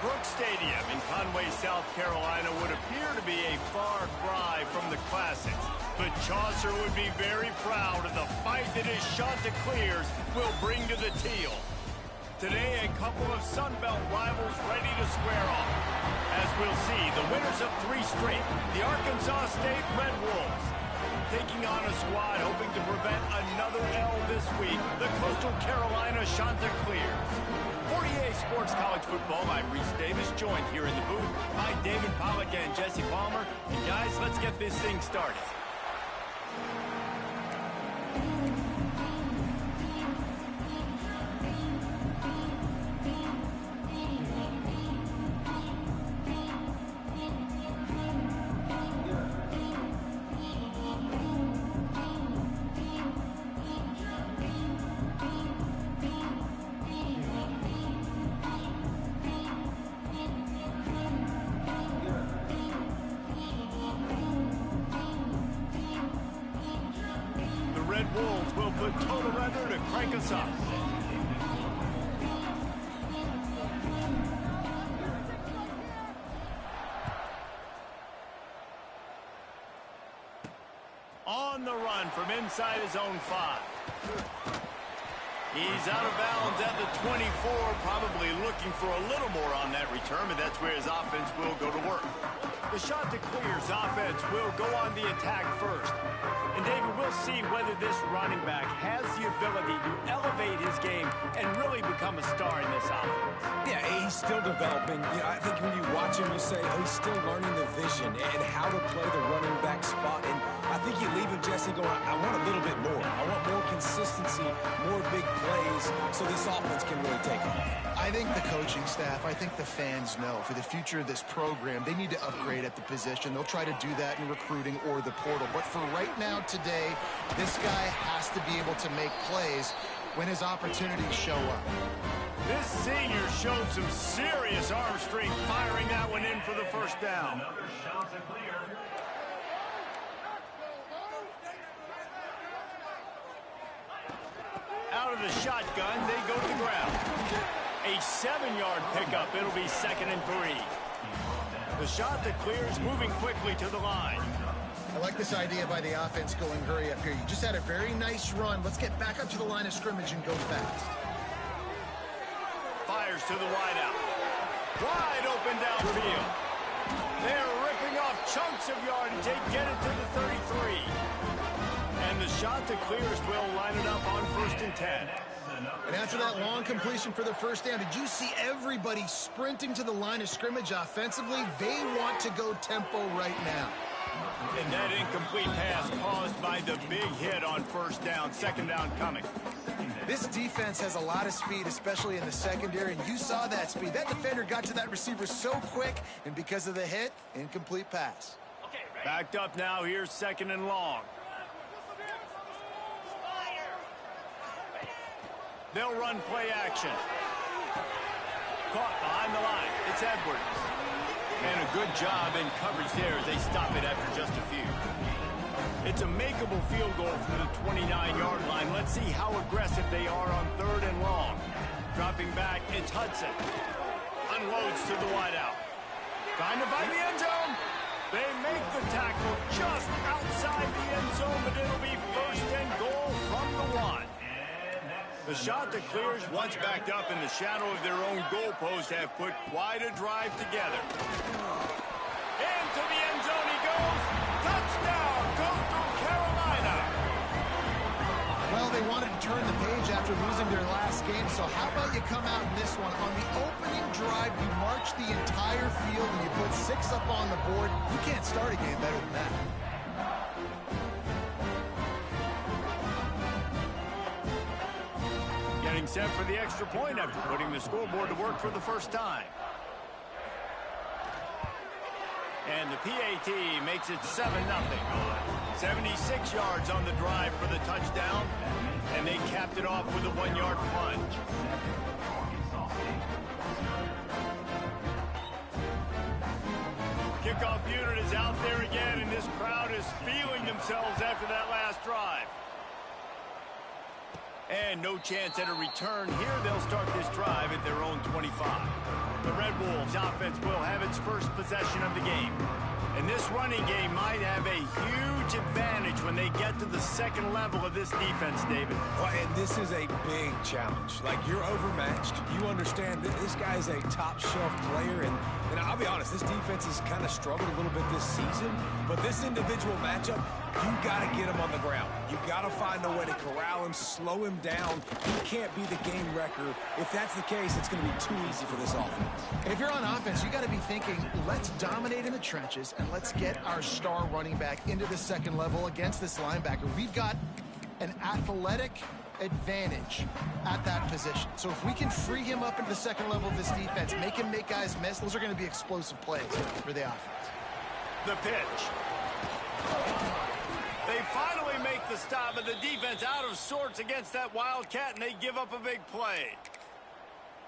Brooks Stadium in Conway, South Carolina would appear to be a far cry from the classics, but Chaucer would be very proud of the fight that his Chanticleers will bring to the teal. Today, a couple of Sun Belt rivals ready to square off. As we'll see, the winners of 3 straight, the Arkansas State Red Wolves, taking on a squad hoping to prevent another L this week, the Coastal Carolina Chanticleers. 48 Sports College Football, I'm Reese Davis, joined here in the booth by David Pollack and Jesse Palmer. And guys, let's get this thing started. Wolves will put total rudder to crank us up. On the run from inside his own 5. He's out of bounds at the 24, probably looking for a little more on that return, and that's where his offense will go to work. The Chanticleers offense will go on the attack first. And David, we'll see whether this running back has the ability to elevate his game and really become a star in this offense. Yeah, he's still developing. You know, I think when you watch him, you say, oh, he's still learning the vision and how to play the running back spot. And I think you leave him, Jesse, going, I want a little bit more. I want more consistency, more big plays, so this offense can really take off. I think the coaching staff, I think the fans know for the future of this program, they need to upgrade at the position. They'll try to do that in recruiting or the portal. But for right now, today, this guy has to be able to make plays when his opportunities show up. This senior showed some serious arm strength, firing that one in for the first down. Out of the shotgun, they go to the ground. A 7-yard pickup. It'll be 2nd and 3. The Chanticleers moving quickly to the line. I like this idea by the offense going hurry up here. You just had a very nice run. Let's get back up to the line of scrimmage and go fast. Fires to the wideout. Wide open downfield. They're ripping off chunks of yardage. They get it to the 33. And the Chanticleers will line it up on 1st and 10. And after that long completion for the first down, did you see everybody sprinting to the line of scrimmage offensively? They want to go tempo right now. And that incomplete pass caused by the big hit on 1st down, 2nd down coming. This defense has a lot of speed, especially in the secondary, and you saw that speed. That defender got to that receiver so quick, and because of the hit, incomplete pass. Backed up now, here's 2nd and long. They'll run play action. Caught behind the line. It's Edwards. And a good job in coverage there as they stop it after just a few. It's a makeable field goal from the 29-yard line. Let's see how aggressive they are on 3rd and long. Dropping back, it's Hudson. Unloads to the wideout. Trying to find the end zone. They make the tackle just outside the end zone, but it'll be 1st and goal from the 1. The Chanticleers, once backed up in the shadow of their own goalpost, have put quite a drive together. Into the end zone he goes. Touchdown, Coastal Carolina. Well, they wanted to turn the page after losing their last game, so how about you come out in this one? On the opening drive, you march the entire field and you put 6 up on the board. You can't start a game better than that. Getting set for the extra point after putting the scoreboard to work for the first time. And the PAT makes it 7-0. 76 yards on the drive for the touchdown, and they capped it off with a 1-yard plunge. Kickoff unit is out there again, and this crowd is feeling themselves after that last drive. And no chance at a return here. They'll start this drive at their own 25. The Red Wolves offense will have its first possession of the game. And this running game might have a huge advantage when they get to the second level of this defense, David. Well, and this is a big challenge. Like, you're overmatched. You understand that this guy's a top-shelf player, and I'll be honest, this defense has kind of struggled a little bit this season, but this individual matchup, you got to get him on the ground. You got to find a way to corral him, slow him down. He can't be the game wrecker. If that's the case, it's going to be too easy for this offense. And if you're on offense, you got to be thinking, let's dominate in the trenches and let's get our star running back into the second level against this linebacker. We've got an athletic advantage at that position. So if we can free him up into the second level of this defense, make him make guys miss, those are going to be explosive plays for the offense. The pitch. They finally make the stop, but the defense out of sorts against that Wildcat, and they give up a big play.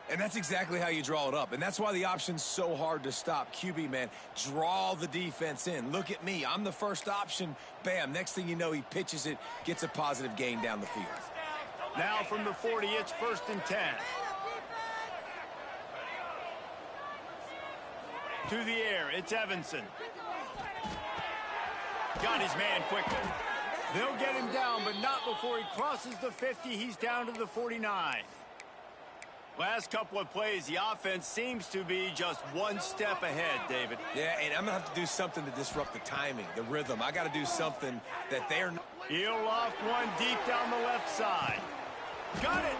And that's exactly how you draw it up. And that's why the option's so hard to stop. QB, man, draw the defense in. Look at me. I'm the first option. Bam. Next thing you know, he pitches it, gets a positive gain down the field. Now from the 40, it's 1st and 10. To the air, it's Evanson. Got his man quickly. They'll get him down, but not before he crosses the 50. He's down to the 49. Last couple of plays, the offense seems to be just one step ahead, David. Yeah, and I'm going to have to do something to disrupt the timing, the rhythm. I got to do something that they're not. He'll loft one deep down the left side. Got it.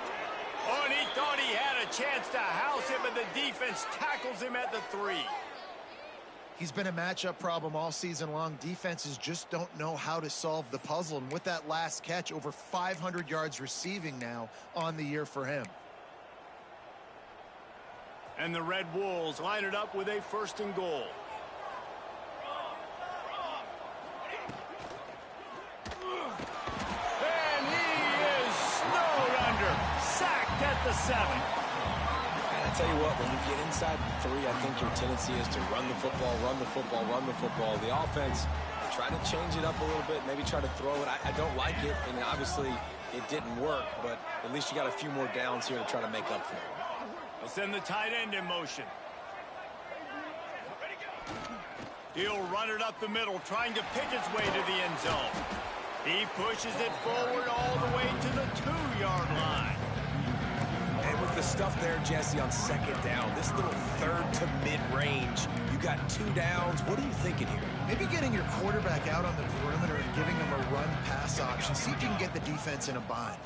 Oh, and he thought he had a chance to house him, but the defense tackles him at the 3. He's been a matchup problem all season long. Defenses just don't know how to solve the puzzle. And with that last catch, over 500 yards receiving now on the year for him. And the Red Wolves line it up with a 1st and goal. And he is snowed under. Sacked at the 7. I tell you what, when you get inside the 3, I think your tendency is to run the football, run the football, run the football. The offense, try to change it up a little bit, maybe try to throw it. I don't like it, and obviously it didn't work, but at least you got a few more downs here to try to make up for it. They'll send the tight end in motion. He'll run it up the middle, trying to pick his way to the end zone. He pushes it forward all the way to the 2-yard line. And with the stuff there, Jesse, on 2nd down, this little 3rd to mid-range, you got 2 downs. What are you thinking here? Maybe getting your quarterback out on the perimeter and giving him a run-pass option. See if you can get the defense in a bind.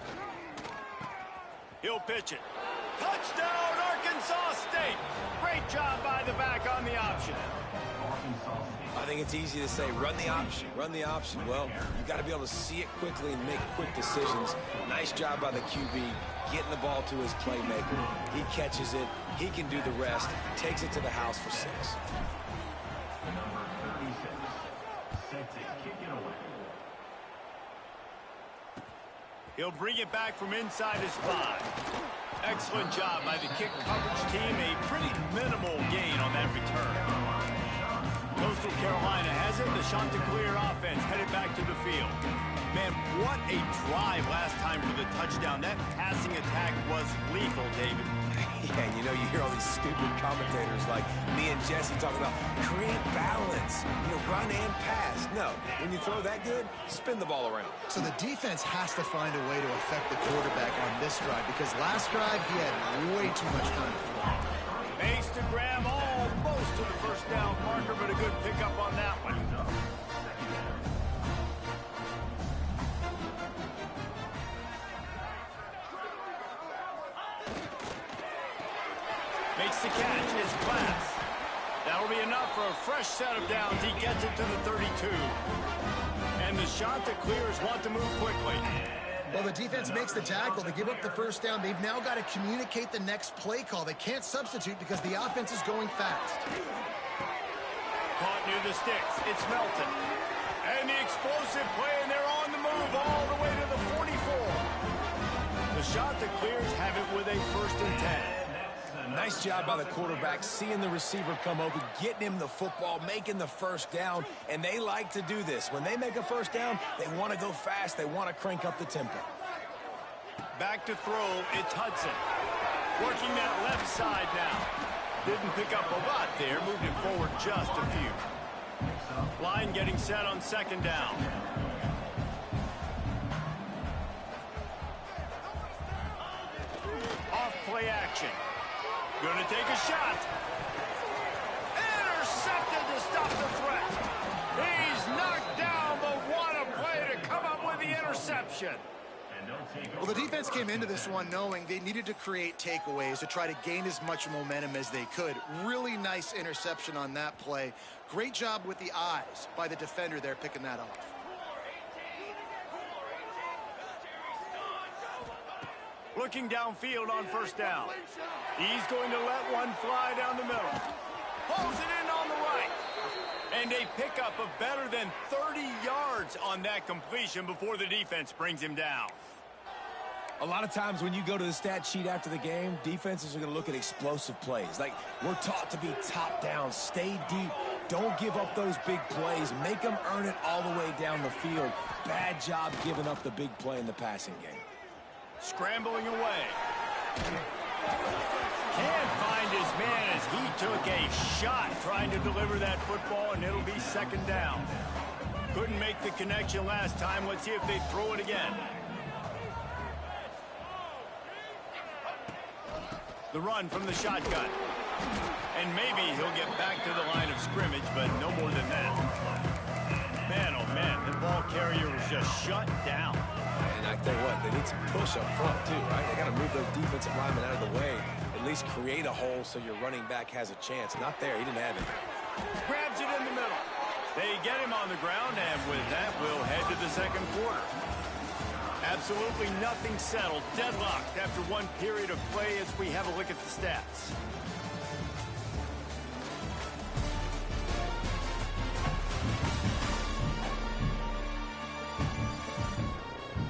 He'll pitch it. Touchdown, Arkansas State. Great job by the back on the option. I think it's easy to say, run the option, run the option. Well, you got to be able to see it quickly and make quick decisions. Nice job by the QB, getting the ball to his playmaker. He catches it. He can do the rest. Takes it to the house for 6. He'll bring it back from inside his 5. Excellent job by the kick coverage team. A pretty minimal gain on that return. Coastal Carolina has it. The Chanticleer offense headed back to the field. Man, what a drive last time for the touchdown. That passing attack was lethal, David. Yeah, and you know, you hear all these stupid commentators like me and Jesse talking about create balance, run and pass. No, when you throw that good, spin the ball around. So the defense has to find a way to affect the quarterback on this drive, because last drive he had way too much time to throw. Makes the grab almost to the 1st down marker, but a good pickup on that one. Makes the catch, his class. That'll be enough for a fresh set of downs. He gets it to the 32. And the Chanticleers want to move quickly. Well, the defense makes the tackle. They give up the 1st down. They've now got to communicate the next play call. They can't substitute because the offense is going fast. Caught near the sticks. It's Melton. And the explosive play, and they're on the move all the way to the 44. The Chanticleers have it with a 1st and 10. Nice job by the quarterback, seeing the receiver come open, getting him the football, making the 1st down, and they like to do this. When they make a 1st down, they want to go fast. They want to crank up the tempo. Back to throw, it's Hudson. Working that left side now. Didn't pick up a lot there, moved it forward just a few. Line getting set on second down. Off play action. Gonna take a shot. Intercepted to stop the threat. He's knocked down, but what a play to come up with the interception. Well, the defense came into this one knowing they needed to create takeaways to try to gain as much momentum as they could. Really nice interception on that play. Great job with the eyes by the defender there picking that off. Looking downfield on first down. He's going to let one fly down the middle. Pulls it in on the right. And a pickup of better than 30 yards on that completion before the defense brings him down. A lot of times when you go to the stat sheet after the game, defenses are going to look at explosive plays. Like, we're taught to be top down, stay deep, don't give up those big plays, make them earn it all the way down the field. Bad job giving up the big play in the passing game. Scrambling away. Can't find his man as he took a shot trying to deliver that football, and it'll be second down. Couldn't make the connection last time. Let's see if they throw it again. The run from the shotgun. And maybe he'll get back to the line of scrimmage, but no more than that. Man, oh man, the ball carrier was just shut down. And I tell you what, they need some push up front too, right? They got to move those defensive linemen out of the way. At least create a hole so your running back has a chance. Not there, he didn't have it. Grabs it in the middle. They get him on the ground, and with that, we'll head to the second quarter. Absolutely nothing settled, deadlocked after one period of play as we have a look at the stats.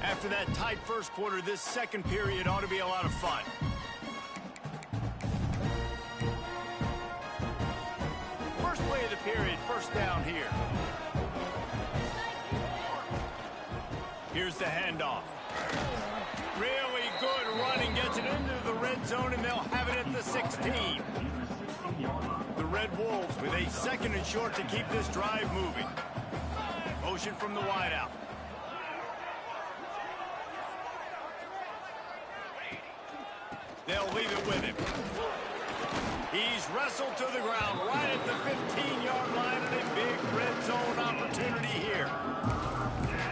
After that tight first quarter, this second period ought to be a lot of fun. First play of the period, first down here. Here's the handoff. Really good running, gets it into the red zone, and they'll have it at the 16. The Red Wolves with a second and short to keep this drive moving. Motion from the wideout. They'll leave it with him. He's wrestled to the ground right at the 15-yard line, and a big red zone opportunity here.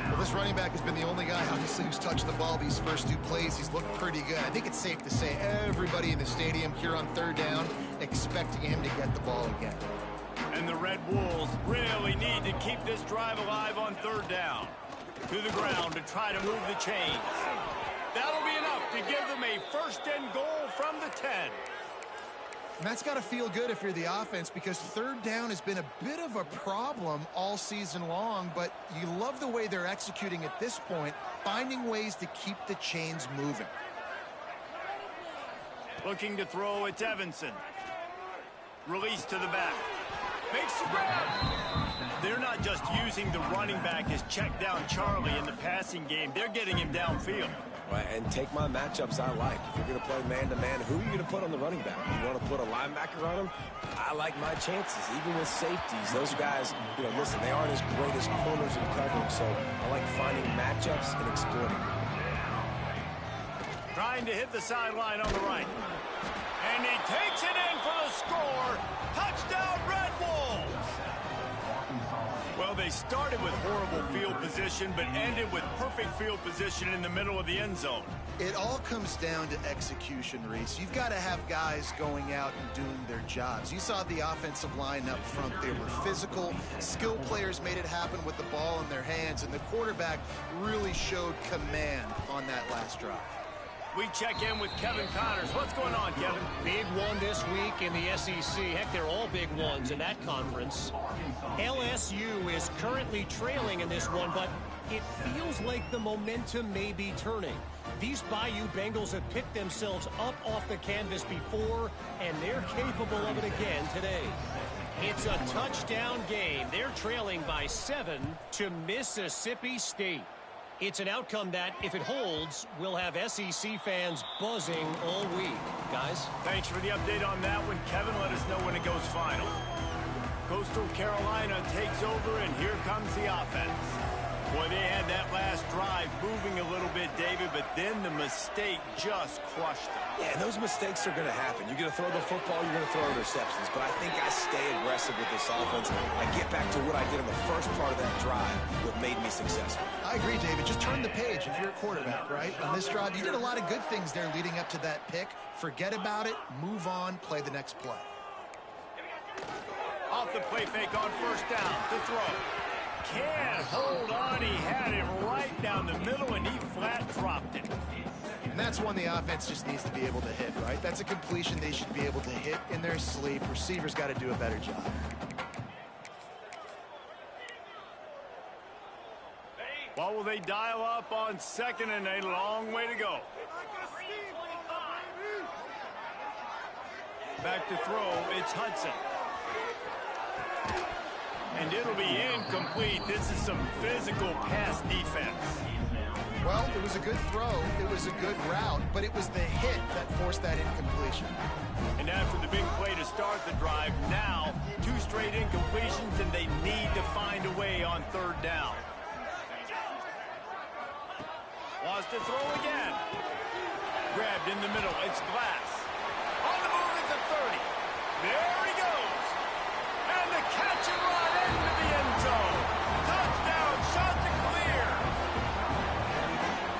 Well, this running back has been the only guy, obviously, who's touched the ball these first two plays. He's looked pretty good. I think it's safe to say everybody in the stadium here on third down expecting him to get the ball again. And the Red Wolves really need to keep this drive alive on third down. To the ground to try to move the chains. That'll be enough to give them a first and goal from the 10. And that's got to feel good if you're the offense, because third down has been a bit of a problem all season long, but you love the way they're executing at this point, finding ways to keep the chains moving. Looking to throw, it's Evanson. Release to the back. Makes the grab. They're not just using the running back as check down Charlie in the passing game. They're getting him downfield. Right, and take my matchups I like. If you're going to play man-to-man, who are you going to put on the running back? You want to put a linebacker on him? I like my chances, even with safeties. Those guys, listen, they aren't as great as corners and covering, so I like finding matchups and exploiting. Trying to hit the sideline on the right. And he takes it in for the score. Touchdown, Red Wolves! Well, they started with horrible field position, but ended with perfect field position in the middle of the end zone. It all comes down to execution, Reese. You've got to have guys going out and doing their jobs. You saw the offensive line up front. They were physical. Skilled players made it happen with the ball in their hands, and the quarterback really showed command on that last drive. We check in with Kevin Connors. What's going on, Kevin? Big one this week in the SEC. Heck, they're all big ones in that conference. LSU is currently trailing in this one, but it feels like the momentum may be turning. These Bayou Bengals have picked themselves up off the canvas before, and they're capable of it again today. It's a touchdown game. They're trailing by 7 to Mississippi State. It's an outcome that, if it holds, will have SEC fans buzzing all week. Guys? Thanks for the update on that one, Kevin. Let us know when it goes final. Coastal Carolina takes over, and here comes the offense. Boy, they had that last drive moving a little bit, David, but then the mistake just crushed them. Yeah, those mistakes are going to happen. You're going to throw the football, you're going to throw interceptions. But I think I stay aggressive with this offense. I get back to what I did in the first part of that drive that made me successful. I agree, David. Just turn the page if you're a quarterback, right? On this drive, you did a lot of good things there leading up to that pick. Forget about it, move on, play the next play. Off the play fake on first down to throw. Can't hold on. He had him right down the middle, and he flat dropped it. And that's one the offense just needs to be able to hit, right? That's a completion they should be able to hit in their sleep. Receivers got to do a better job. What will they dial up on second, and a long way to go? Back to throw, it's Hudson. And it'll be incomplete. This is some physical pass defense. Well, it was a good throw. It was a good route, but it was the hit that forced that incompletion. And after the big play to start the drive, now 2 straight incompletions, and they need to find a way on third down. Wants to throw again. Grabbed in the middle. It's Glass. On the move at the 30. There he goes. And the catch and run into the end zone. Touchdown, shot to clear.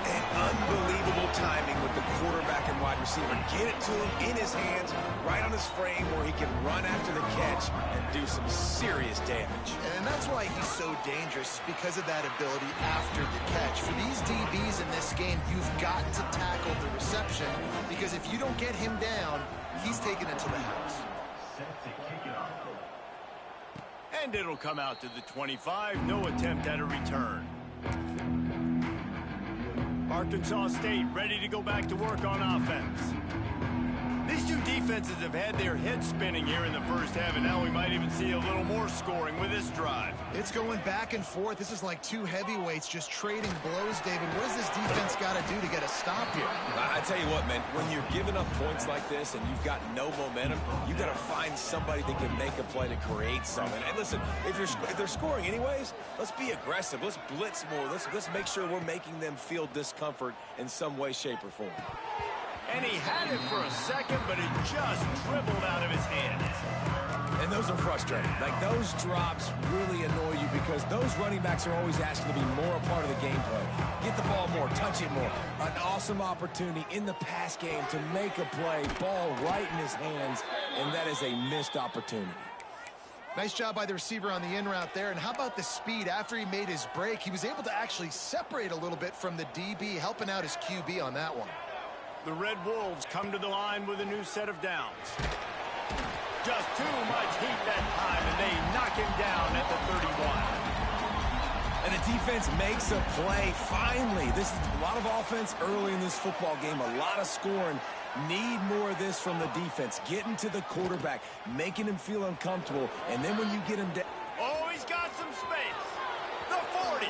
And unbelievable timing with the quarterback and wide receiver. Get it to him in his hands, right on his frame where he can run after the catch and do some serious damage. And that's why he's so dangerous, because of that ability after the catch. For these DBs in this game, you've got to tackle the reception, because if you don't get him down, he's taking it to the house. And it'll come out to the 25. No attempt at a return. Arkansas State ready to go back to work on offense. These two defenses have had their heads spinning here in the first half, and now we might even see a little more scoring with this drive. It's going back and forth. This is like two heavyweights just trading blows, David. What does this defense got to do to get a stop here? I tell you what, man, when you're giving up points like this and you've got no momentum, you got to find somebody that can make a play to create something. And listen, if they're scoring anyways, let's be aggressive. Let's blitz more. Let's make sure we're making them feel discomfort in some way, shape, or form. And he had it for a second, but it just dribbled out of his hands. And those are frustrating. Like, those drops really annoy you because those running backs are always asking to be more a part of the gameplay. Get the ball more, touch it more. An awesome opportunity in the pass game to make a play, ball right in his hands, and that is a missed opportunity. Nice job by the receiver on the in route there. And how about the speed? After he made his break, he was able to actually separate a little bit from the DB, helping out his QB on that one. The Red Wolves come to the line with a new set of downs. Just too much heat that time, and they knock him down at the 31. And the defense makes a play, finally. This is a lot of offense early in this football game, a lot of scoring. Need more of this from the defense. Getting to the quarterback, making him feel uncomfortable, and then when you get him down. Oh, he's got some space. The 40.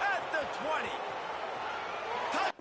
At the 20. Touch.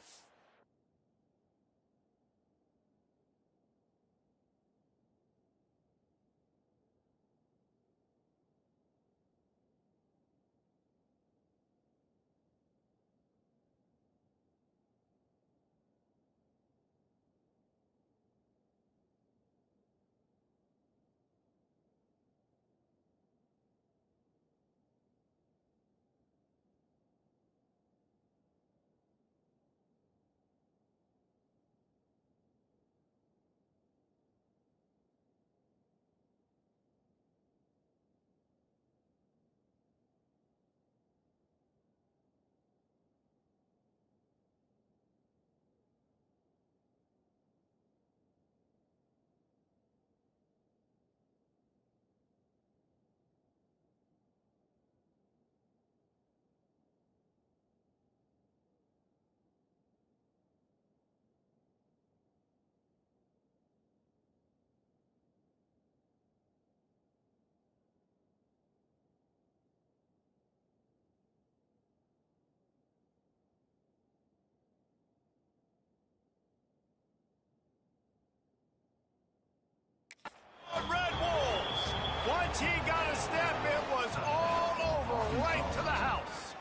He got a step. It was all over, right to the house.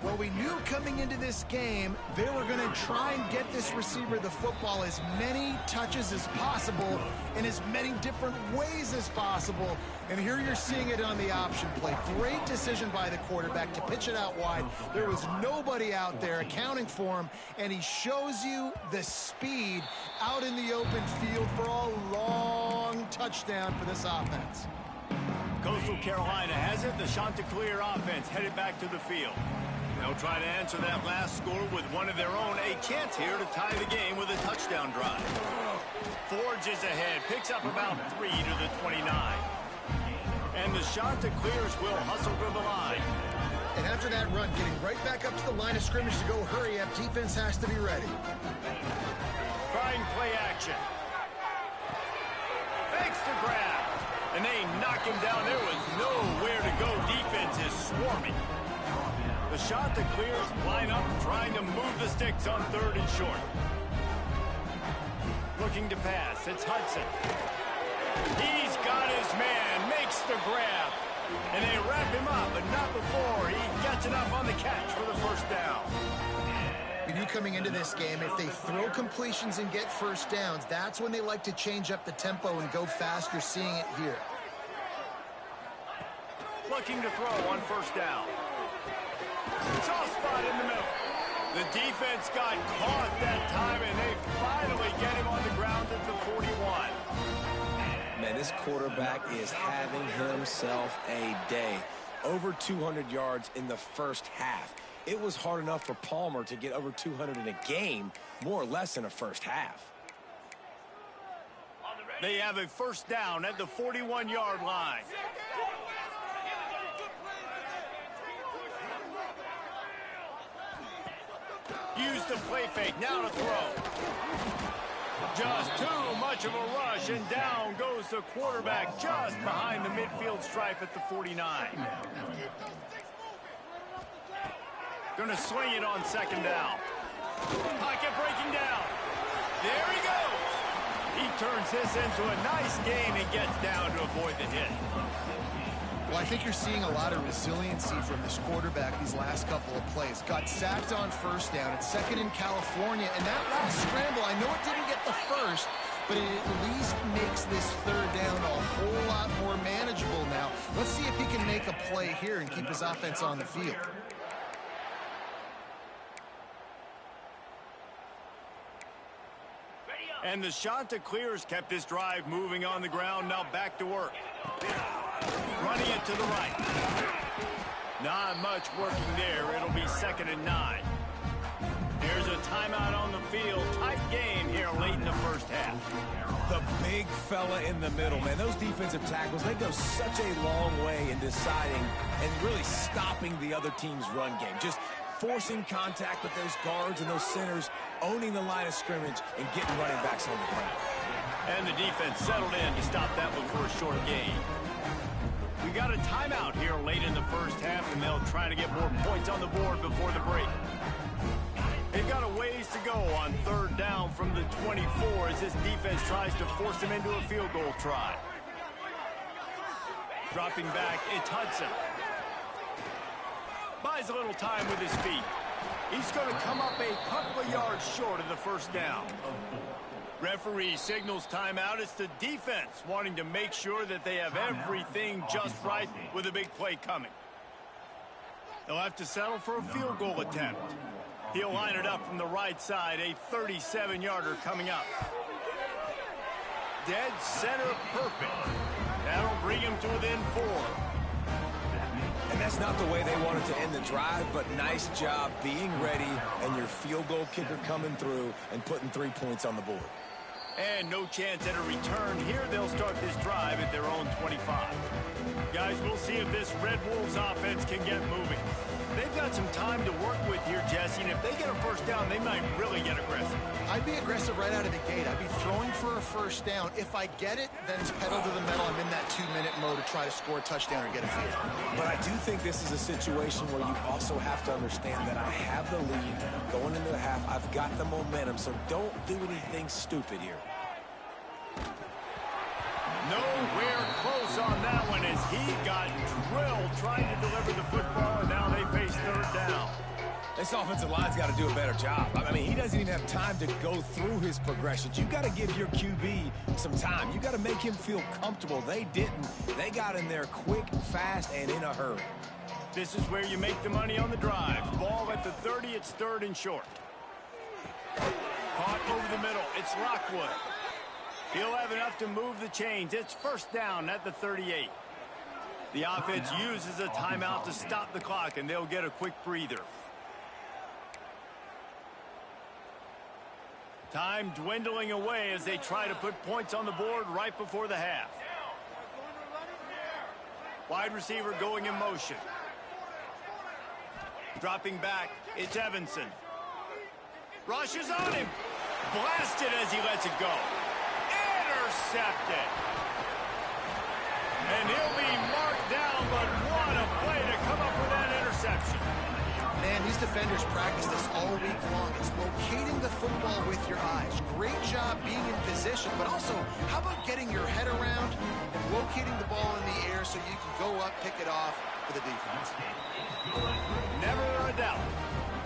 Well, we knew coming into this game they were going to try and get this receiver the football as many touches as possible in as many different ways as possible. And here you're seeing it on the option play. Great decision by the quarterback to pitch it out wide. There was nobody out there accounting for him, and he shows you the speed out in the open field for a long touchdown for this offense. Coastal Carolina has it. The Chanticleer offense headed back to the field. They'll try to answer that last score with one of their own. A chance here to tie the game with a touchdown drive. Forges ahead, picks up about 3 to the 29. And the Chanticleers will hustle to the line. And after that run, getting right back up to the line of scrimmage to go hurry up, defense has to be ready. Trying play action. Fakes to grab. And they knock him down. There was nowhere to go. Defense is swarming. The Chanticleers line up, trying to move the sticks on 3rd and short. Looking to pass. It's Hudson. He's got his man. Makes the grab. And they wrap him up, but not before he gets enough on the catch for the first down. We knew coming into this game, if they throw completions and get first downs, that's when they like to change up the tempo and go fast. You're seeing it here. Looking to throw on first down. Soft spot in the middle. The defense got caught that time, and they finally get him on the ground at the 41. Man, this quarterback is having himself a day. Over 200 yards in the first half. It was hard enough for Palmer to get over 200 in a game, more or less in a first half. They have a first down at the 41-yard line. Use the play fake, now to throw. Just too much of a rush, and down goes the quarterback just behind the midfield stripe at the 49. Gonna swing it on 2nd down. Pocket breaking down. There he goes. He turns this into a nice gain and gets down to avoid the hit. Well, I think you're seeing a lot of resiliency from this quarterback these last couple of plays. Got sacked on first down. It's 2nd in California. And that last scramble, I know it didn't get the first, but it at least makes this 3rd down a whole lot more manageable now. Let's see if he can make a play here and keep his offense on the field. And the Chanticleers kept this drive moving on the ground. Now back to work. Running it to the right. Not much working there. It'll be 2nd and 9. There's a timeout on the field. Tight game here late in the first half. The big fella in the middle, man. Those defensive tackles, they go such a long way in deciding and really stopping the other team's run game. Just forcing contact with those guards and those centers, owning the line of scrimmage, and getting running backs on the ground. And the defense settled in to stop that one for a short gain. We got a timeout here late in the first half, and they'll try to get more points on the board before the break. They've got a ways to go on 3rd down from the 24 as this defense tries to force them into a field goal try. Dropping back, it's Hudson. Buys a little time with his feet. He's going to come up a couple of yards short of the first down. Referee signals timeout. It's the defense wanting to make sure that they have everything just right with a big play coming. They'll have to settle for a field goal attempt. He'll line it up from the right side, a 37-yarder coming up. Dead center perfect. That'll bring him to within 4. And that's not the way they wanted to end the drive, but nice job being ready and your field goal kicker coming through and putting 3 points on the board. And no chance at a return here. They'll start this drive at their own 25. Guys, we'll see if this Red Wolves offense can get moving. They've got some time to work with here, Jesse, and if they get a first down, they might really get aggressive. I'd be aggressive right out of the gate. I'd be throwing for a first down. If I get it, then it's pedal to the metal. I'm in that 2-minute mode to try to score a touchdown or get a field. But I do think this is a situation where you also have to understand that I have the lead going into the half. I've got the momentum, so don't do anything stupid here. Nowhere close on that one as he got drilled trying to deliver the football, and now they face third down. This offensive line's got to do a better job. I mean, he doesn't even have time to go through his progressions. You got to give your QB some time. You got to make him feel comfortable. They didn't. They got in there quick, fast, and in a hurry. This is where you make the money on the drive. Ball at the 30, it's third and short. Caught over the middle, it's Lockwood. He'll have enough to move the chains. It's first down at the 38. The offense uses a timeout to stop the clock, and they'll get a quick breather. Time dwindling away as they try to put points on the board right before the half. Wide receiver going in motion. Dropping back, it's Evanson. Rushes on him. Blasted as he lets it go. Intercepted. And he'll be marked down, but what a play to come up with that interception. Man, these defenders practice this all week long. It's locating the football with your eyes. Great job being in position, but also, how about getting your head around and locating the ball in the air so you can go up, pick it off for the defense. Never a doubt.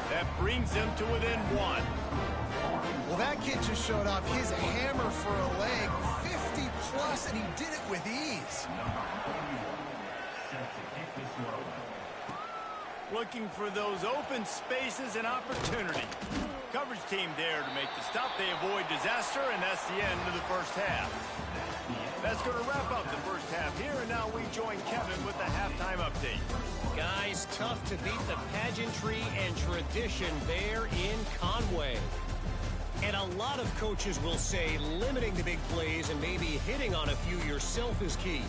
That brings them to within one. Well, that kid just showed off his hammer for a leg, 50 plus, and he did it with ease. Looking for those open spaces and opportunity. Coverage team there to make the stop. They avoid disaster, and that's the end of the first half. That's going to wrap up the first half here, and now we join Kevin with the halftime update. Guys, tough to beat the pageantry and tradition there in Conway. And a lot of coaches will say limiting the big plays and maybe hitting on a few yourself is key.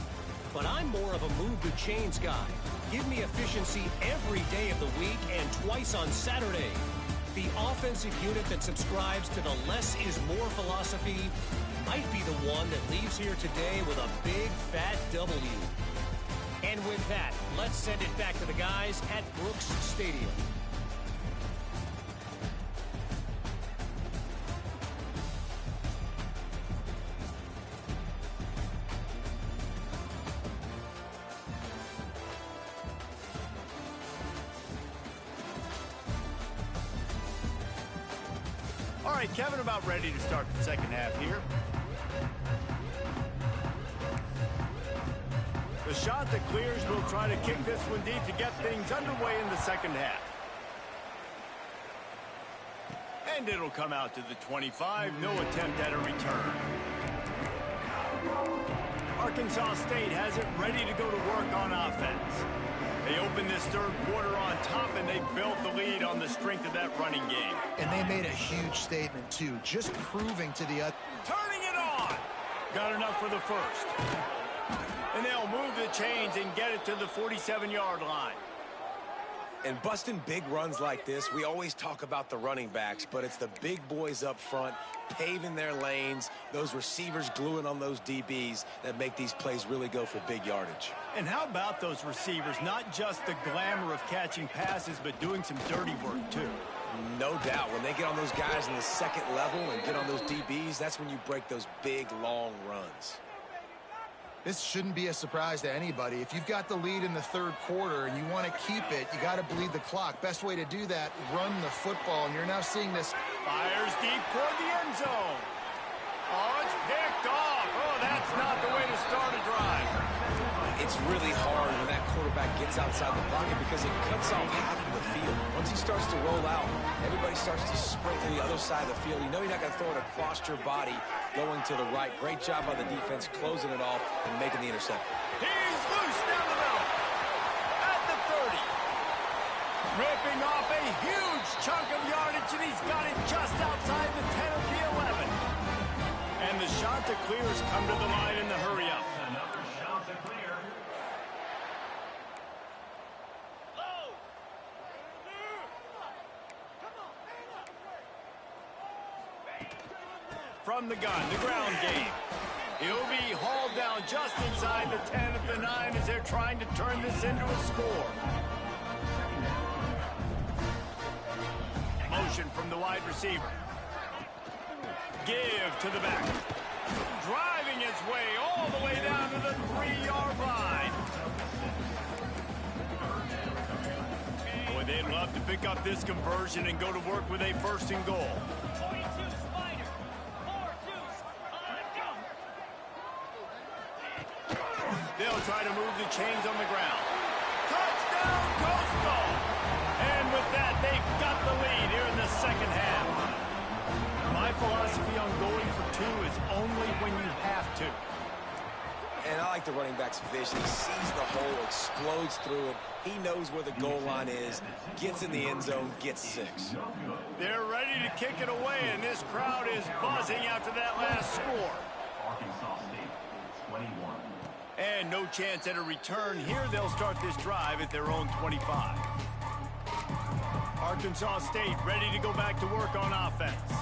But I'm more of a move the chains guy. Give me efficiency every day of the week and twice on Saturday. The offensive unit that subscribes to the less is more philosophy might be the one that leaves here today with a big fat W. And with that, let's send it back to the guys at Brooks Stadium. All right, Kevin, about ready to start the second half here. The shot that clears will try to kick this one deep to get things underway in the second half. And it'll come out to the 25. No attempt at a return. Arkansas State has it ready to go to work on offense. They opened this third quarter on top, and they built the lead on the strength of that running game. And they made a huge statement, too, just proving to the other. Turning it on. Got enough for the first. And they'll move the chains and get it to the 47-yard line. And busting big runs like this, we always talk about the running backs, but it's the big boys up front paving their lanes, those receivers gluing on those DBs that make these plays really go for big yardage. And how about those receivers? Not just the glamour of catching passes, but doing some dirty work, too. No doubt. When they get on those guys in the second level and get on those DBs, that's when you break those big, long runs. This shouldn't be a surprise to anybody. If you've got the lead in the third quarter and you want to keep it, you got to bleed the clock. Best way to do that, run the football. And you're now seeing this. Fires deep toward the end zone. Oh, it's picked off. Oh, that's not the way to start a drive. It's really hard when that quarterback gets outside the pocket because it cuts off half of the field. Once he starts to roll out, everybody starts to sprint to the other side of the field. You know you're not going to throw it across your body going to the right. Great job by the defense closing it off and making the interception. He's loose down the middle. At the 30. Ripping off a huge chunk of yardage, and he's got it just outside the 10 of the 11. And the shot to clear has come to the line in the hurry up. Another shot to clear. From the gun, the ground game. He'll be hauled down just inside the 10 of the 9 as they're trying to turn this into a score. Motion from the wide receiver. Give to the back. Driving his way all the way down to the 3-yard line. Boy, they'd love to pick up this conversion and go to work with a 1st and goal. They'll try to move the chains on the ground. Touchdown, Coastal! And with that, they've got the lead here in the 2nd half. My philosophy on going for 2 is only when you have to. And I like the running back's vision. He sees the hole, explodes through it. He knows where the goal line is, gets in the end zone, gets 6. They're ready to kick it away, and this crowd is buzzing after that last score. And no chance at a return here. They'll start this drive at their own 25. Arkansas State ready to go back to work on offense.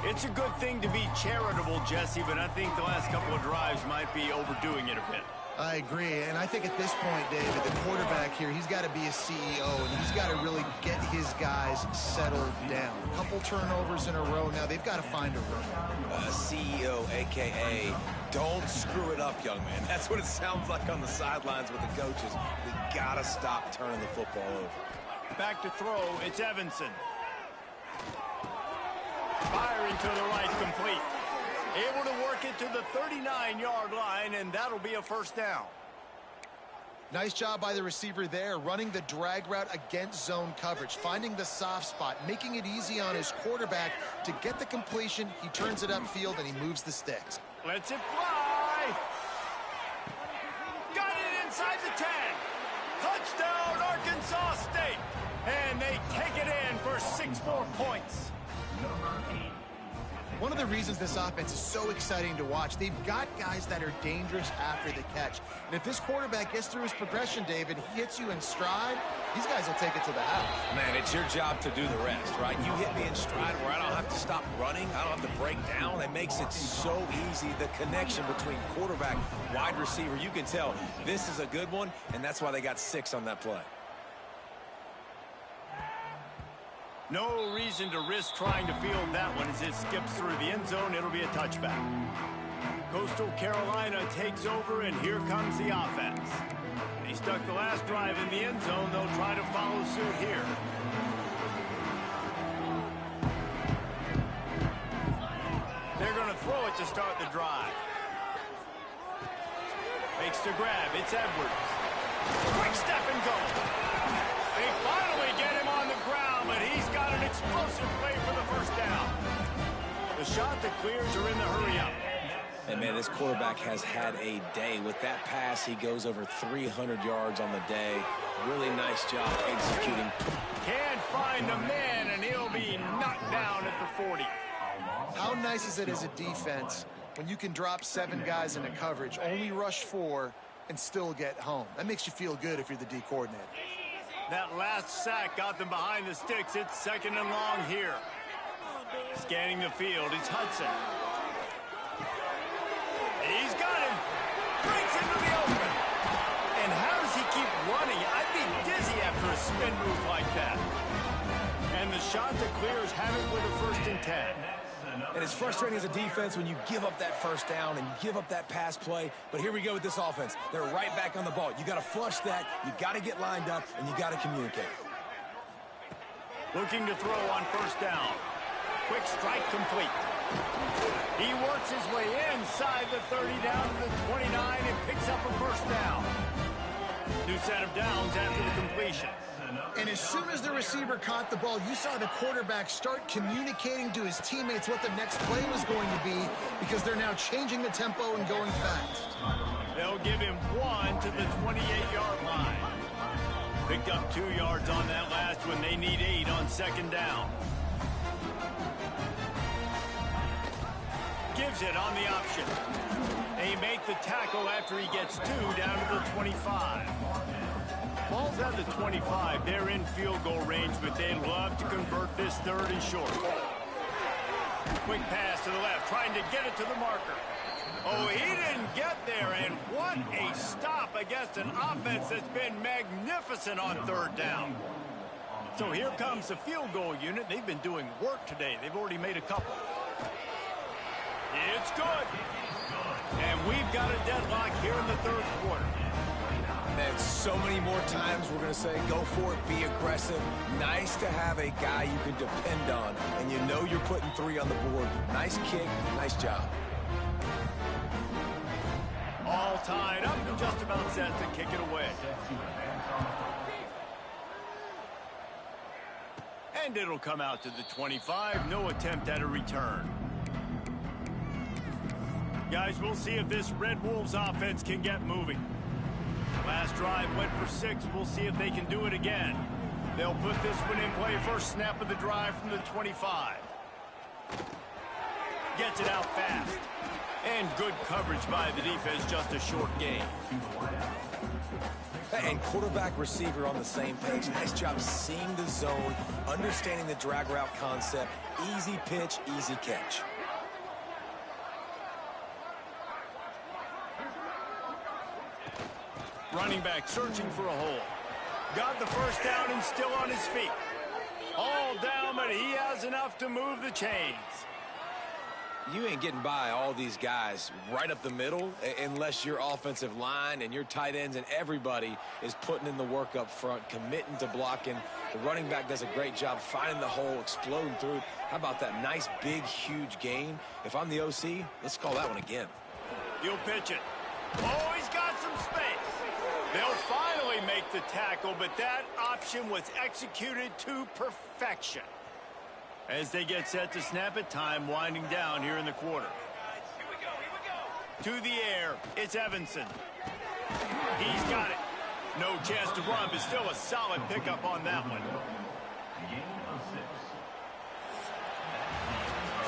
It's a good thing to be charitable, Jesse, but I think the last couple of drives might be overdoing it a bit. I agree, and I think at this point, David, the quarterback here, he's got to be a CEO, and he's got to really get his guys settled down. A couple turnovers in a row now. They've got to find a rhythm. CEO, a.k.a. don't screw it up, young man. That's what it sounds like on the sidelines with the coaches. We got to stop turning the football over. Back to throw, it's Evanson. Firing to the right, complete. Able to work it to the 39-yard line, and that'll be a 1st down. Nice job by the receiver there, running the drag route against zone coverage, finding the soft spot, making it easy on his quarterback to get the completion. He turns it upfield, and he moves the sticks. Lets it fly. Got it inside the 10. Touchdown, Arkansas State. And they take it in for 6 more points. One of the reasons this offense is so exciting to watch, they've got guys that are dangerous after the catch. And if this quarterback gets through his progression, David, he hits you in stride, these guys will take it to the house. Man, it's your job to do the rest, right? You hit me in stride where I don't have to stop running. I don't have to break down. It makes it so easy. The connection between quarterback, wide receiver, you can tell this is a good one, and that's why they got 6 on that play. No reason to risk trying to field that one as it skips through the end zone. It'll be a touchback. Coastal Carolina takes over, and here comes the offense. They stuck the last drive in the end zone. They'll try to follow suit here. They're going to throw it to start the drive. Makes the grab. It's Edwards. Quick step and go. They finally get him on the ground, but he's got an explosive play for the 1st down. The shot that clears are in the hurry-up. And, man, this quarterback has had a day. With that pass, he goes over 300 yards on the day. Really nice job executing. Can't find the man, and he'll be knocked down at the 40. How nice is it as a defense when you can drop 7 guys into coverage, only rush 4, and still get home? That makes you feel good if you're the D coordinator. That last sack got them behind the sticks. It's 2nd and long here. Scanning the field, it's Hudson. He's got him. Breaks into the open. And how does he keep running? I'd be dizzy after a spin move like that. And the shot that clears have it with a 1st and 10. And it's frustrating as a defense when you give up that 1st down and you give up that pass play. But here we go with this offense. They're right back on the ball. You got to flush that. You got to get lined up, and you got to communicate. Looking to throw on 1st down. Quick strike complete. He works his way inside the 30 down to the 29 and picks up a 1st down. New set of downs after the completion. And as soon as the receiver caught the ball, you saw the quarterback start communicating to his teammates what the next play was going to be, because they're now changing the tempo and going fast. They'll give him 1 to the 28-yard line. Picked up 2 yards on that last one. They need 8 on 2nd down. Gives it on the option. They make the tackle after he gets 2 down to the 25. Ball's at the 25. They're in field goal range, but they'd love to convert this 3rd and short. Quick pass to the left, trying to get it to the marker. Oh, he didn't get there, and what a stop against an offense that's been magnificent on 3rd down. So here comes the field goal unit. They've been doing work today. They've already made a couple. It's good. And we've got a deadlock here in the third quarter. And so many more times we're going to say, go for it, be aggressive. Nice to have a guy you can depend on, and you know you're putting 3 on the board. Nice kick, nice job. All tied up and just about set to kick it away. And it'll come out to the 25. No attempt at a return. Guys, we'll see if this Red Wolves offense can get moving. Last drive went for 6. We'll see if they can do it again. They'll put this one in play. First snap of the drive from the 25. Gets it out fast. And good coverage by the defense, just a short gain. And quarterback receiver on the same page. Nice job seeing the zone, understanding the drag route concept. Easy pitch, easy catch. Running back searching for a hole. Got the first down and still on his feet. All down, but he has enough to move the chains. You ain't getting by all these guys right up the middle unless your offensive line and your tight ends and everybody is putting in the work up front, committing to blocking. The running back does a great job finding the hole, exploding through. How about that nice, big, huge gain? If I'm the OC, let's call that one again. He'll pitch it. Oh, he's got some space. They'll finally make the tackle, but that option was executed to perfection. As they get set to snap it, time winding down here in the quarter. To the air, it's Evanson. He's got it. No chance to run, but still a solid pickup on that one.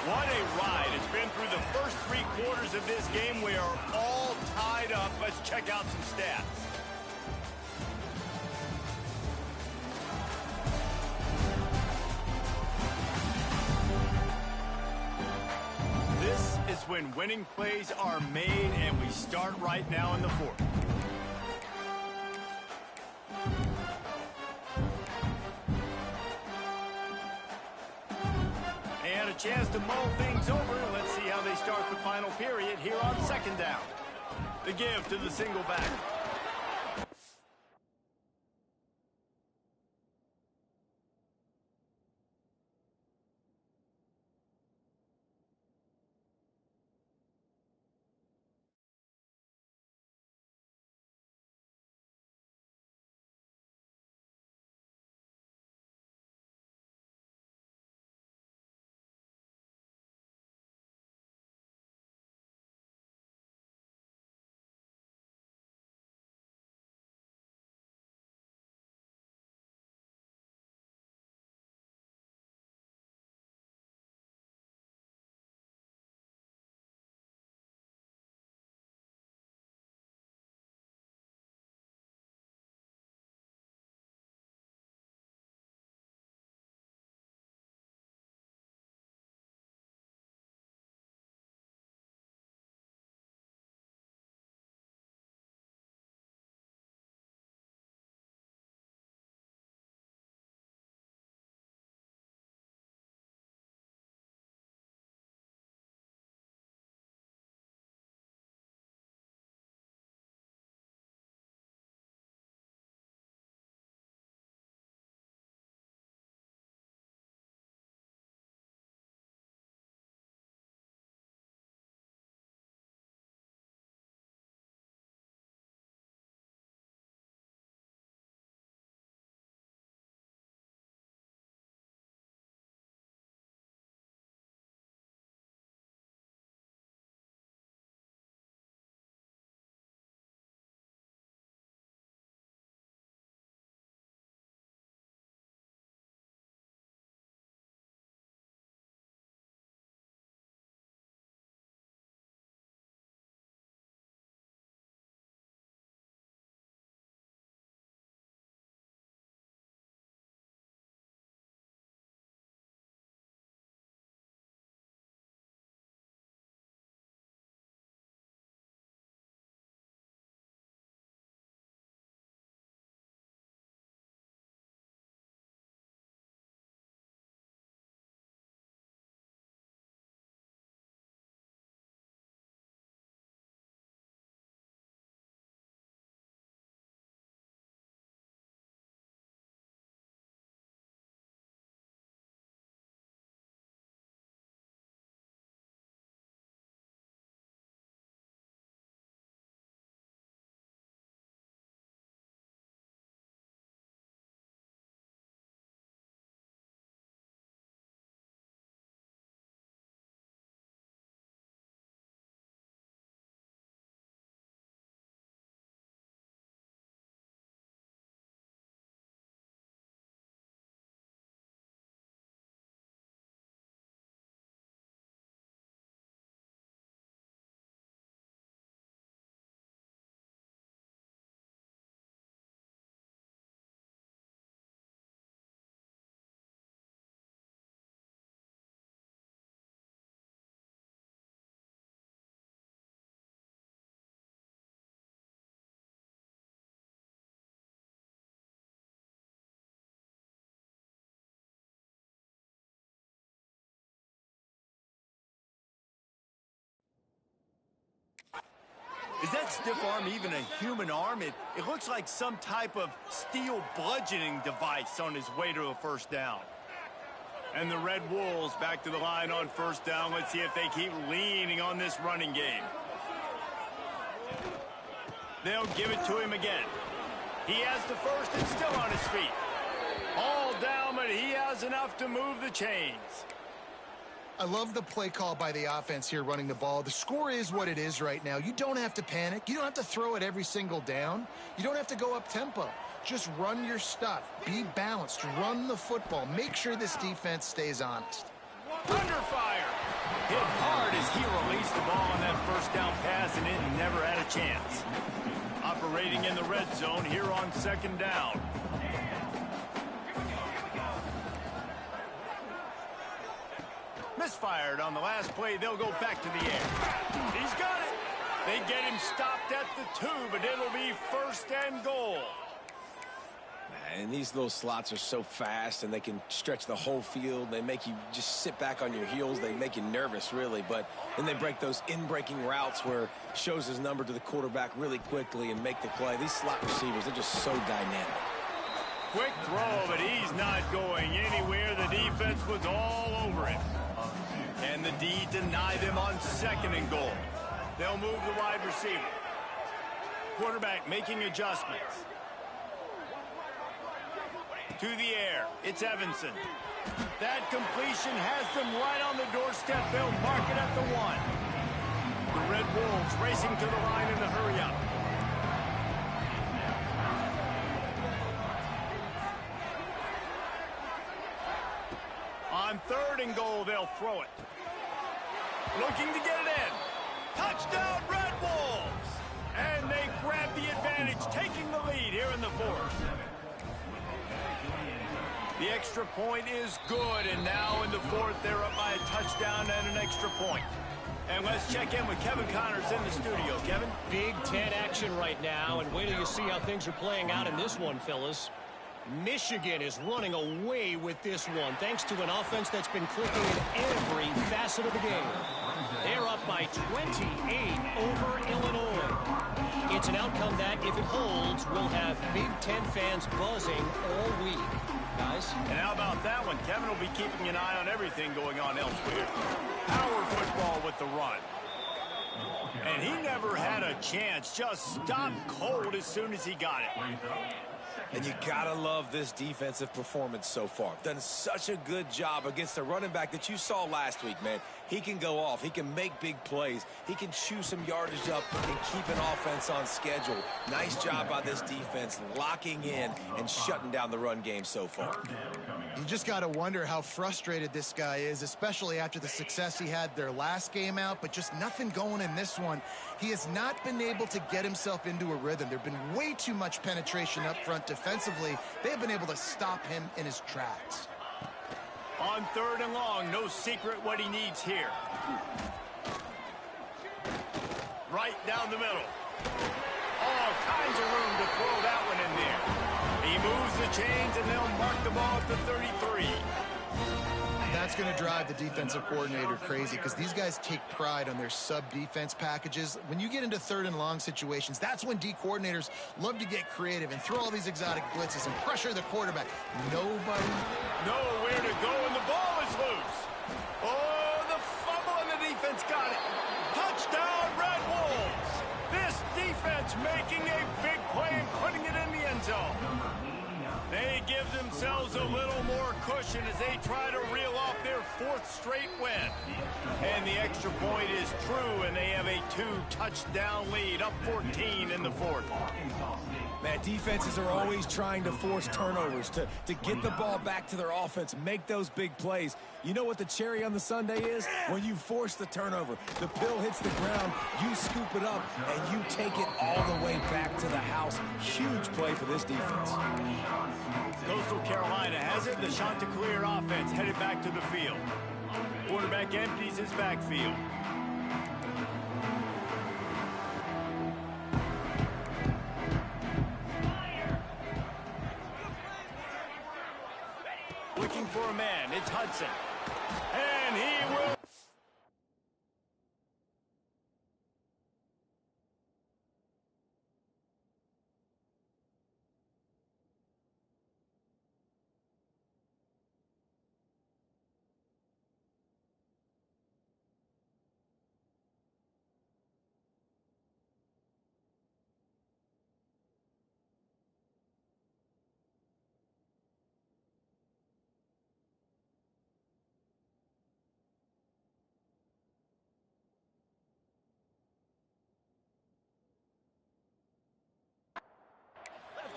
What a ride. It's been through the first 3 quarters of this game. We are all tied up. Let's check out some stats. This is when winning plays are made, and we start right now in the 4th. And a chance to mull things over. Let's see how they start the final period here on 2nd down. The give to the single back. Is that stiff arm even a human arm? It looks like some type of steel bludgeoning device on his way to a first down. And the Red Wolves back to the line on first down. Let's see if they keep leaning on this running game. They'll give it to him again. He has the first and still on his feet. All down, but he has enough to move the chains. I love the play call by the offense here running the ball. The score is what it is right now. You don't have to panic. You don't have to throw it every single down. You don't have to go up tempo. Just run your stuff. Be balanced. Run the football. Make sure this defense stays honest. Under fire. Hit hard as he released the ball on that first down pass, and it never had a chance. Operating in the red zone here on second down. Misfired on the last play. They'll go back to the air. He's got it. They get him stopped at the 2, but it'll be first and goal. And these little slots are so fast, and they can stretch the whole field. They make you just sit back on your heels. They make you nervous, really. But then they break those in-breaking routes where it shows his number to the quarterback really quickly and make the play. These slot receivers, they're just so dynamic. Quick throw, but he's not going anywhere. The defense was all over him. And the D denied them on second and goal. They'll move the wide receiver. Quarterback making adjustments. To the air, it's Evanson. That completion has them right on the doorstep. They'll mark it at the 1. The Red Wolves racing to the line in a hurry-up. On third and goal, they'll throw it. Looking to get it in. Touchdown, Red Wolves! And they grab the advantage, taking the lead here in the 4th. The extra point is good, and now in the 4th, they're up by a touchdown and an extra point. And let's check in with Kevin Connors in the studio. Kevin? Big Ten action right now, and wait till you see how things are playing out in this one, fellas. Michigan is running away with this one, thanks to an offense that's been clicking in every facet of the game. They're up by 28 over Illinois. It's an outcome that, if it holds, will have Big Ten fans buzzing all week. Guys? And how about that one? Kevin will be keeping an eye on everything going on elsewhere. Power football with the run. And he never had a chance. Just stopped cold as soon as he got it. And you gotta love this defensive performance so far. Done such a good job against the running back that you saw last week, man. He can go off. He can make big plays. He can chew some yardage up and keep an offense on schedule. Nice job by this defense locking in and shutting down the run game so far. You just got to wonder how frustrated this guy is, especially after the success he had their last game out, but just nothing going in this one. He has not been able to get himself into a rhythm. There have been way too much penetration up front defensively. They've been able to stop him in his tracks. On third and long, no secret what he needs here. Right down the middle. All kinds of room to throw that one in there. He moves the chains, and they'll mark the ball at the 33. That's going to drive the defensive coordinator crazy because these guys take pride on their sub-defense packages. When you get into third and long situations, that's when D coordinators love to get creative and throw all these exotic blitzes and pressure the quarterback. Nobody Nowhere to go, and the ball is loose. Oh, the fumble, and the defense got it. Touchdown, Red Wolves. This defense making a big play and putting it in the end zone. They give themselves a little more cushion as they try to reel off their 4th straight win. And the extra point is true, and they have a 2-touchdown lead, up 14 in the 4th. Man, defenses are always trying to force turnovers to get the ball back to their offense, make those big plays. You know what the cherry on the sundae is? When you force the turnover, the pill hits the ground, you scoop it up, and you take it all the way back to the house. Huge play for this defense. Coastal Carolina has it. The Chanticleer offense headed back to the field. Quarterback empties his backfield. Looking for a man. It's Hudson. And And he will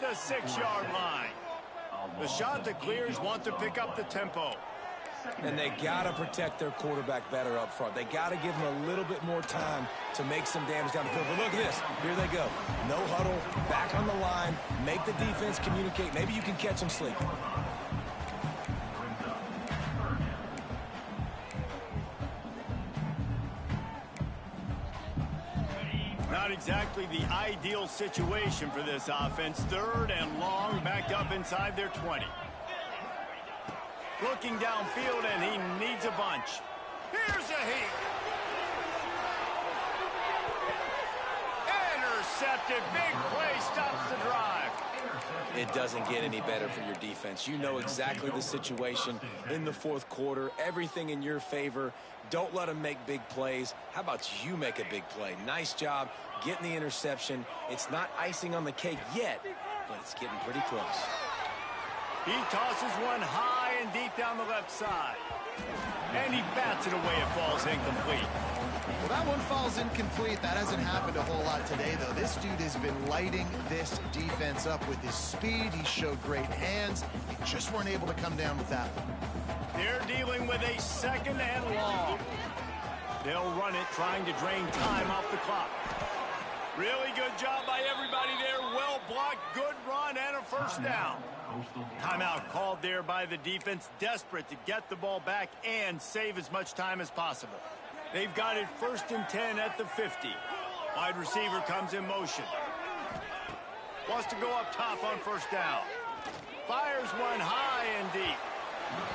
the 6-yard line. The shot that clears want to pick up the tempo. And they got to protect their quarterback better up front. They got to give him a little bit more time to make some damage down the field. But look at this. Here they go. No huddle, back on the line, make the defense communicate. Maybe you can catch them sleeping. Not exactly the ideal situation for this offense. 3rd and long, backed up inside their 20. Looking downfield, and he needs a bunch. Here's a heat. Intercepted. Big play stops the drive. It doesn't get any better for your defense. You know exactly the situation in the 4th quarter. Everything in your favor. Don't let them make big plays. How about you make a big play? Nice job getting the interception. It's not icing on the cake yet, but it's getting pretty close. He tosses one high and deep down the left side. And he bats it away. It falls incomplete. Well, that one falls incomplete. That hasn't happened a whole lot today, though. This dude has been lighting this defense up with his speed. He showed great hands. They just weren't able to come down with that one. They're dealing with a 2nd and long. They'll run it, trying to drain time off the clock. Really good job by everybody there. Well blocked, good run, and a 1st down. Timeout called there by the defense, desperate to get the ball back and save as much time as possible. They've got it 1st and 10 at the 50. Wide receiver comes in motion. Wants to go up top on 1st down. Fires one high and deep.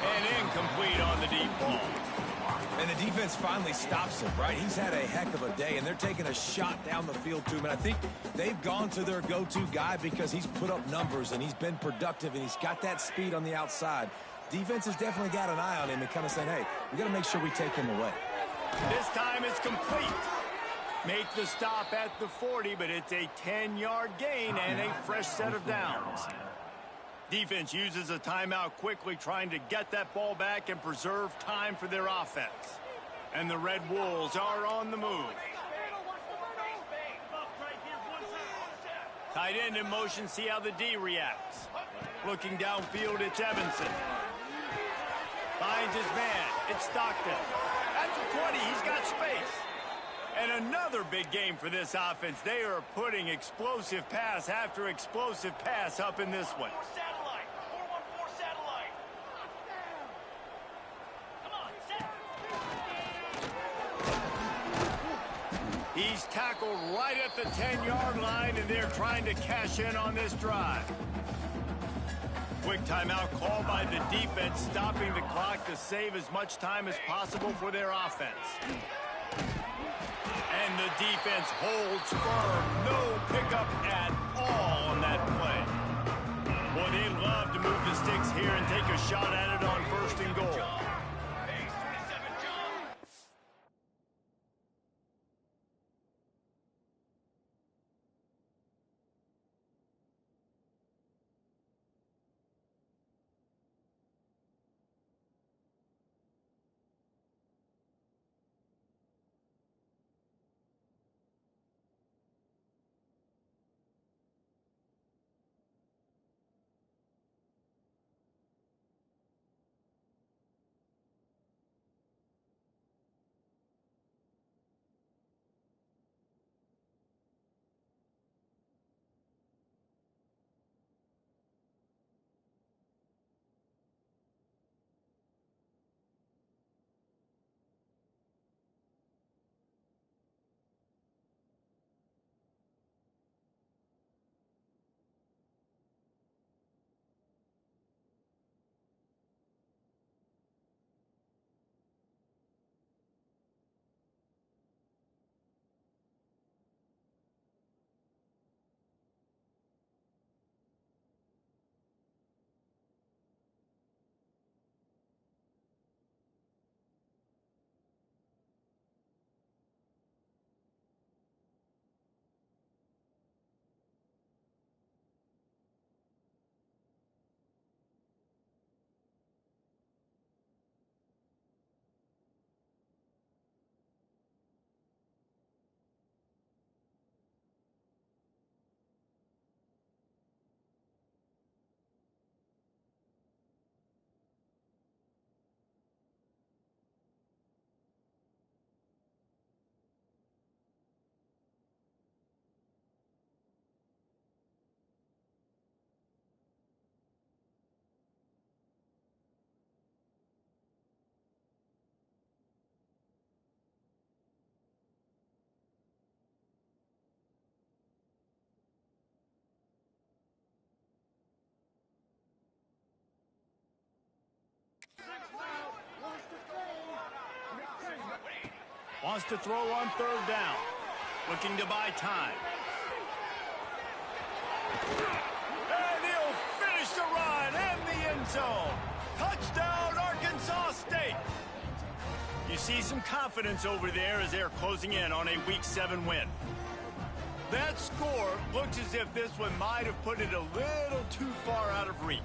And incomplete on the deep ball. And the defense finally stops him, right? He's had a heck of a day, and they're taking a shot down the field to him. And I think they've gone to their go-to guy because he's put up numbers, and he's been productive, and he's got that speed on the outside. Defense has definitely got an eye on him and kind of saying, hey, we got to make sure we take him away. This time it's complete. Make the stop at the 40, but it's a 10-yard gain and a fresh set of downs. Defense uses a timeout quickly, trying to get that ball back and preserve time for their offense. And the Red Wolves are on the move. Tight end in motion, see how the D reacts. Looking downfield, it's Evanson. Finds his man, it's Stockton. At the 20, he's got space. And another big game for this offense. They are putting explosive pass after explosive pass up in this one. He's tackled right at the 10-yard line, and they're trying to cash in on this drive. Quick timeout called by the defense, stopping the clock to save as much time as possible for their offense. And the defense holds firm. No pickup at all on that play. Boy, they love to move the sticks here and take a shot at it on 1st and goal. Wants to throw on third down. Looking to buy time. And he'll finish the run and the end zone. Touchdown, Arkansas State. You see some confidence over there as they're closing in on a Week 7 win. That score looks as if this one might have put it a little too far out of reach.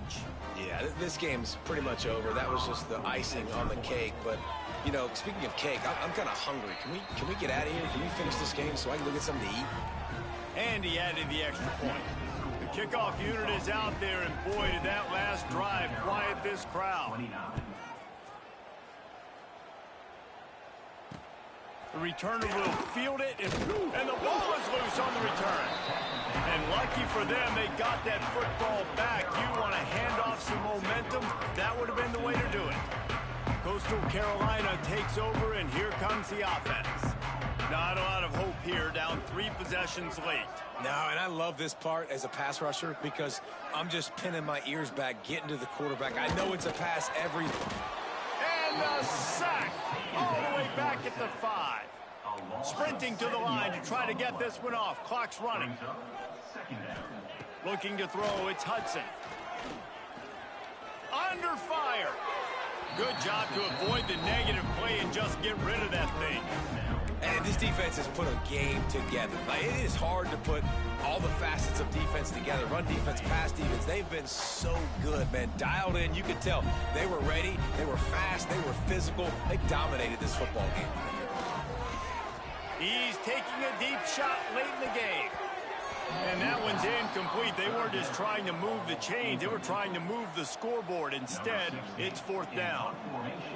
Yeah, this game's pretty much over. That was just the icing on the cake. But, you know, speaking of cake, I'm kind of hungry. Can we get out of here? Can we finish this game so I can go get something to eat? And he added the extra point. The kickoff unit is out there, and boy, did that last drive quiet this crowd. The returner will field it, and the ball is loose on the return. And lucky for them, they got that football back. You want to hand off some momentum, that would have been the way to do it. Coastal Carolina takes over, and here comes the offense. Not a lot of hope here, down 3 possessions late. No, and I love this part as a pass rusher because I'm just pinning my ears back, getting to the quarterback. I know it's a pass every... And a sack all the way back at the 5. Sprinting to the line to try to get this one off. Clock's running. Looking to throw, it's Hudson. Under fire. Good job to avoid the negative play and just get rid of that thing. And this defense has put a game together. Like, it is hard to put all the facets of defense together. Run defense, pass defense. They've been so good, man. Dialed in. You could tell they were ready. They were fast. They were physical. They dominated this football game. He's taking a deep shot late in the game. And that one's incomplete. They weren't just trying to move the chains. They were trying to move the scoreboard. Instead, it's 4th down.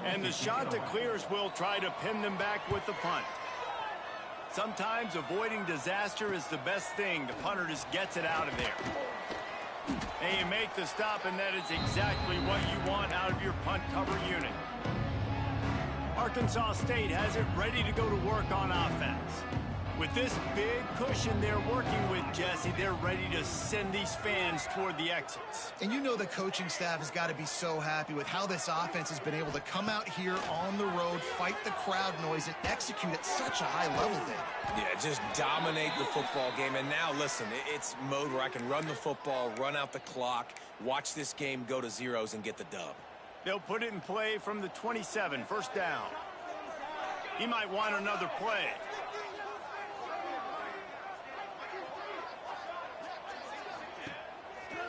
And the shot to clears will try to pin them back with the punt. Sometimes avoiding disaster is the best thing. The punter just gets it out of there. And you make the stop, and that is exactly what you want out of your punt cover unit. Arkansas State has it ready to go to work on offense. With this big cushion they're working with, Jesse, they're ready to send these fans toward the exits. And you know the coaching staff has got to be so happy with how this offense has been able to come out here on the road, fight the crowd noise, and execute at such a high level there. Yeah, just dominate the football game. And now, listen, it's mode where I can run the football, run out the clock, watch this game go to zeros, and get the dub. They'll put it in play from the 27, 1st down. He might want another play.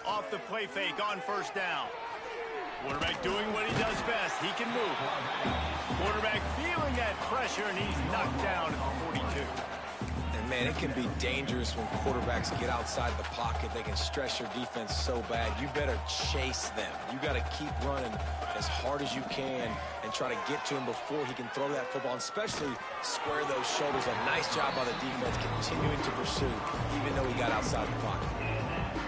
Off the play fake on 1st down. Quarterback doing what he does best. He can move. Quarterback feeling that pressure, and he's knocked down at the 42. And, man, it can be dangerous when quarterbacks get outside the pocket. They can stress your defense so bad. You better chase them. You got to keep running as hard as you can and try to get to him before he can throw that football, and especially square those shoulders. A nice job by the defense continuing to pursue, even though he got outside the pocket.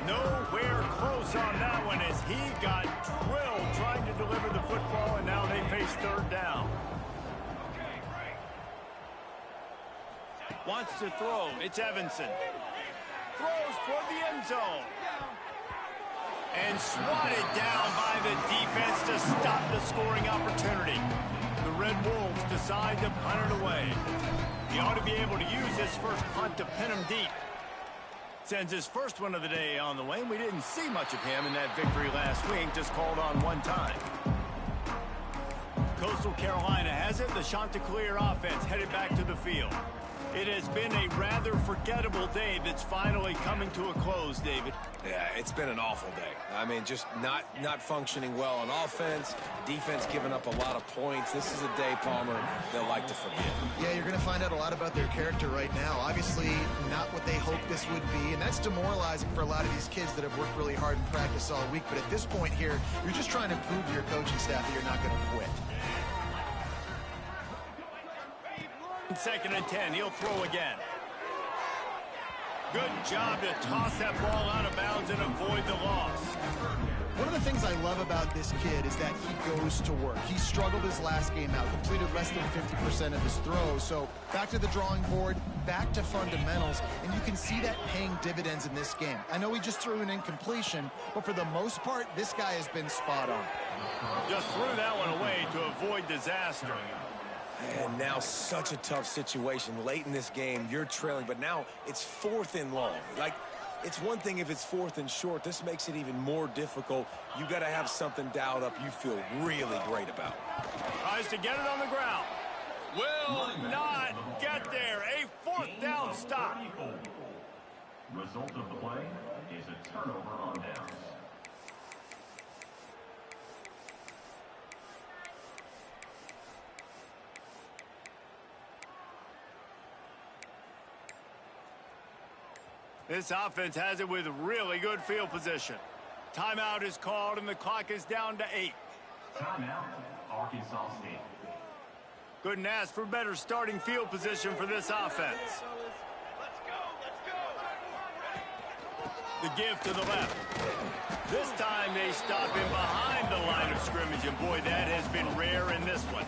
Nowhere close on that one as he got drilled trying to deliver the football, and now they face 3rd down. Wants to throw. It's Evanson. Throws toward the end zone. And swatted down by the defense to stop the scoring opportunity. The Red Wolves decide to punt it away. He ought to be able to use his first punt to pin him deep. Sends his first one of the day on the way. We didn't see much of him in that victory last week, just called on one time. Coastal Carolina has it. The Chanticleer offense headed back to the field. It has been a rather forgettable day that's finally coming to a close, David. Yeah, it's been an awful day. I mean, just not functioning well on offense, defense giving up a lot of points. This is a day, Palmer, they'll like to forget. Yeah, you're going to find out a lot about their character right now. Obviously, not what they hoped this would be, and that's demoralizing for a lot of these kids that have worked really hard in practice all week. But at this point here, you're just trying to prove to your coaching staff that you're not going to quit. 2nd and 10, he'll throw again. Good job to toss that ball out of bounds and avoid the loss. One of the things I love about this kid is that he goes to work. He struggled his last game out, completed less than 50% of his throws. So back to the drawing board, back to fundamentals, and you can see that paying dividends in this game. I know he just threw an incompletion, but for the most part, this guy has been spot on. Just threw that one away to avoid disaster. And now such a tough situation. Late in this game, you're trailing, but now it's 4th and long. Like, it's one thing if it's 4th and short. This makes it even more difficult. You got to have something dialed up you feel really great about. Tries to get it on the ground. Will not get there. A 4th down stop. Result of the play is a turnover on downs. This offense has it with really good field position. Timeout is called, and the clock is down to 8. Timeout, Arkansas State. Couldn't ask for better starting field position for this offense. The give to the left. This time they stop him behind the line of scrimmage, and boy, that has been rare in this one.